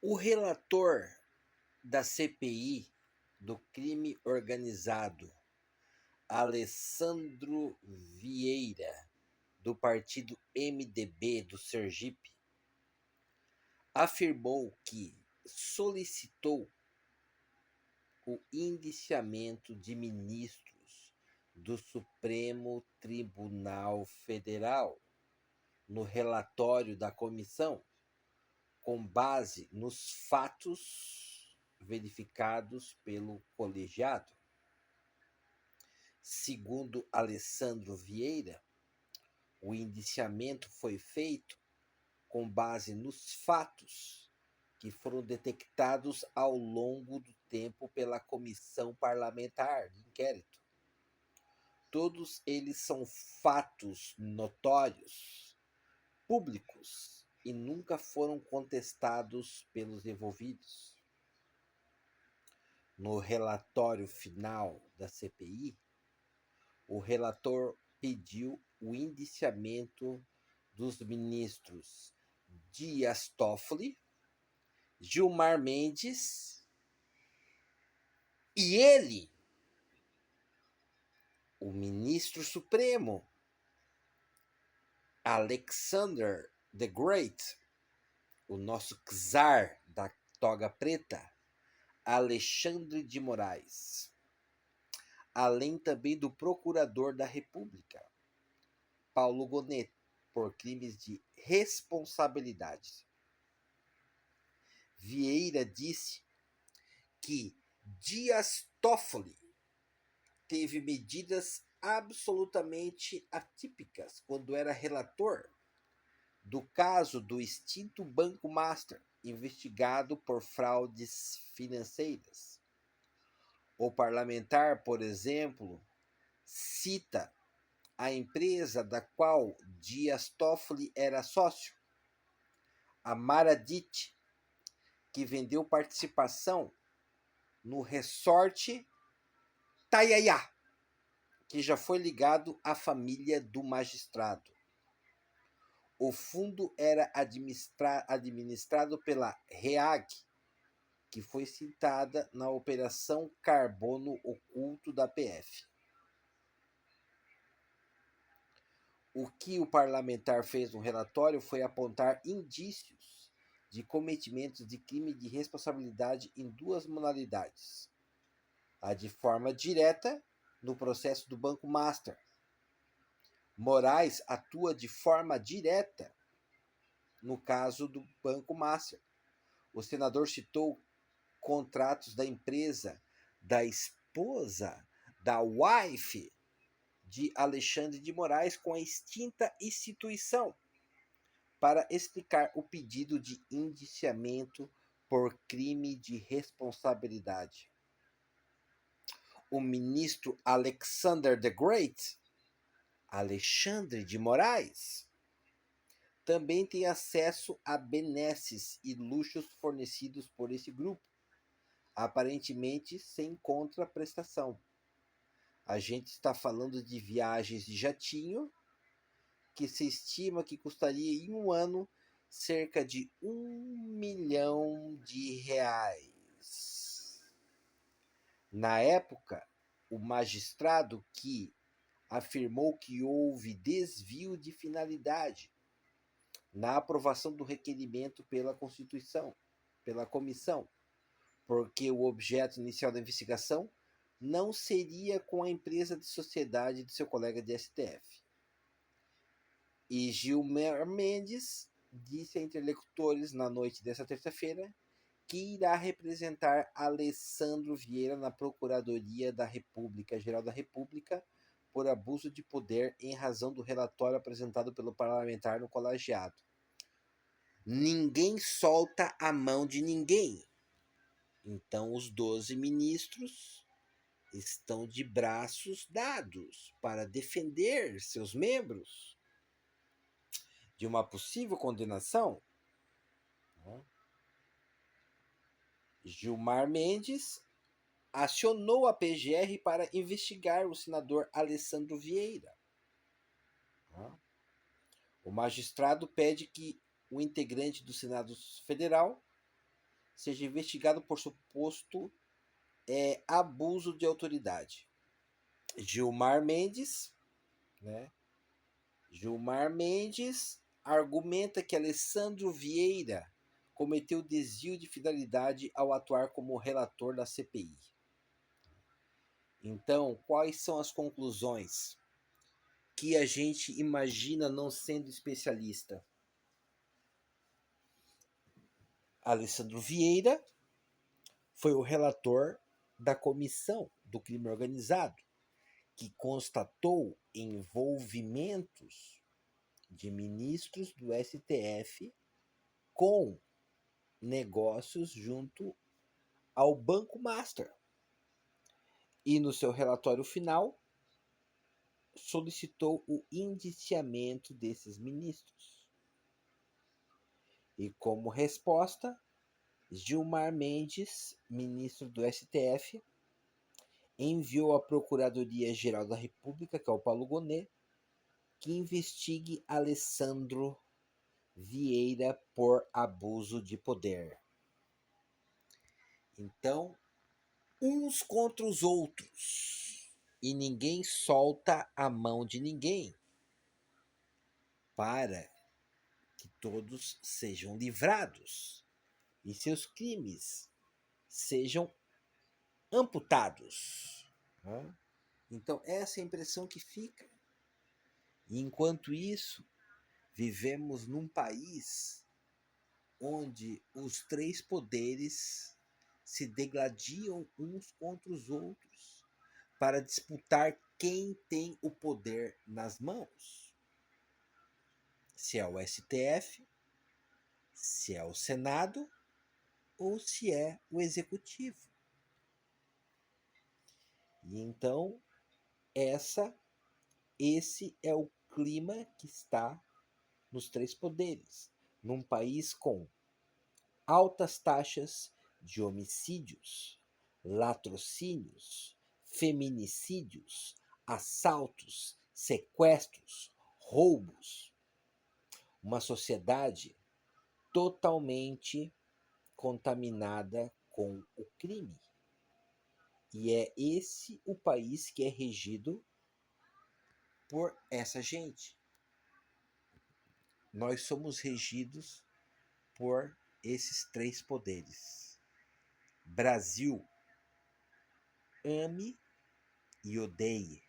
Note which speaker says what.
Speaker 1: O relator da CPI do crime organizado, Alessandro Vieira, do partido MDB do Sergipe, afirmou que solicitou o indiciamento de ministros do Supremo Tribunal Federal no relatório da comissão, com base nos fatos verificados pelo colegiado. Segundo Alessandro Vieira, o indiciamento foi feito com base nos fatos que foram detectados ao longo do tempo pela Comissão Parlamentar de Inquérito. Todos eles são fatos notórios, públicos e nunca foram contestados pelos envolvidos. No relatório final da CPI, o relator pediu o indiciamento dos ministros Dias Toffoli, Gilmar Mendes e ele, o ministro supremo, Alexander the Great, o nosso czar da toga preta, Alexandre de Moraes, além também do procurador da República, Paulo Gonet, por crimes de responsabilidade. Vieira disse que Dias Toffoli teve medidas absolutamente atípicas quando era relator do caso do extinto Banco Master, investigado por fraudes financeiras. O parlamentar, por exemplo, cita a empresa da qual Dias Toffoli era sócio, a Maradit, que vendeu participação no resort Taiaiá, que já foi ligado à família do magistrado. O fundo era administrado pela REAG, que foi citada na Operação Carbono Oculto da PF. O que o parlamentar fez no relatório foi apontar indícios de cometimentos de crime de responsabilidade em duas modalidades: a de forma direta, no processo do Banco Master. Moraes atua de forma direta no caso do Banco Master. O senador citou contratos da empresa da esposa, da wife de Alexandre de Moraes com a extinta instituição, para explicar o pedido de indiciamento por crime de responsabilidade. O ministro Alexander the Great, Alexandre de Moraes, também tem acesso a benesses e luxos fornecidos por esse grupo, aparentemente sem contraprestação. A gente está falando de viagens de jatinho, que se estima que custaria em um ano cerca de R$ 1 milhão. Na época, o magistrado que afirmou que houve desvio de finalidade na aprovação do requerimento pela Constituição, pela comissão, porque o objeto inicial da investigação não seria com a empresa de sociedade de seu colega de STF. E Gilmar Mendes disse a interlocutores na noite dessa terça-feira que irá representar Alessandro Vieira na Procuradoria da República Geral da República por abuso de poder em razão do relatório apresentado pelo parlamentar no colegiado. Ninguém solta a mão de ninguém. Então os 12 ministros estão de braços dados para defender seus membros de uma possível condenação. Gilmar Mendes acionou a PGR para investigar o senador Alessandro Vieira. O magistrado pede que o integrante do Senado Federal seja investigado por suposto abuso de autoridade. Gilmar Mendes, né? Gilmar Mendes argumenta que Alessandro Vieira cometeu desvio de finalidade ao atuar como relator da CPI. Então, quais são as conclusões que a gente imagina não sendo especialista? Alessandro Vieira foi o relator da comissão do crime organizado, que constatou envolvimentos de ministros do STF com negócios junto ao Banco Master. E no seu relatório final, solicitou o indiciamento desses ministros. E como resposta, Gilmar Mendes, ministro do STF, enviou à Procuradoria-Geral da República, que é o Paulo Gonet, que investigue Alessandro Vieira por abuso de poder. Então, uns contra os outros. E ninguém solta a mão de ninguém para que todos sejam livrados e seus crimes sejam amputados. Né? Então, essa é a impressão que fica. E enquanto isso, vivemos num país onde os três poderes se degladiam uns contra os outros para disputar quem tem o poder nas mãos. Se é o STF, se é o Senado ou se é o Executivo. E então, esse é o clima que está nos três poderes, num país com altas taxas de homicídios, latrocínios, feminicídios, assaltos, sequestros, roubos. Uma sociedade totalmente contaminada com o crime. E é esse o país que é regido por essa gente. Nós somos regidos por esses três poderes. Brasil, ame e odeie.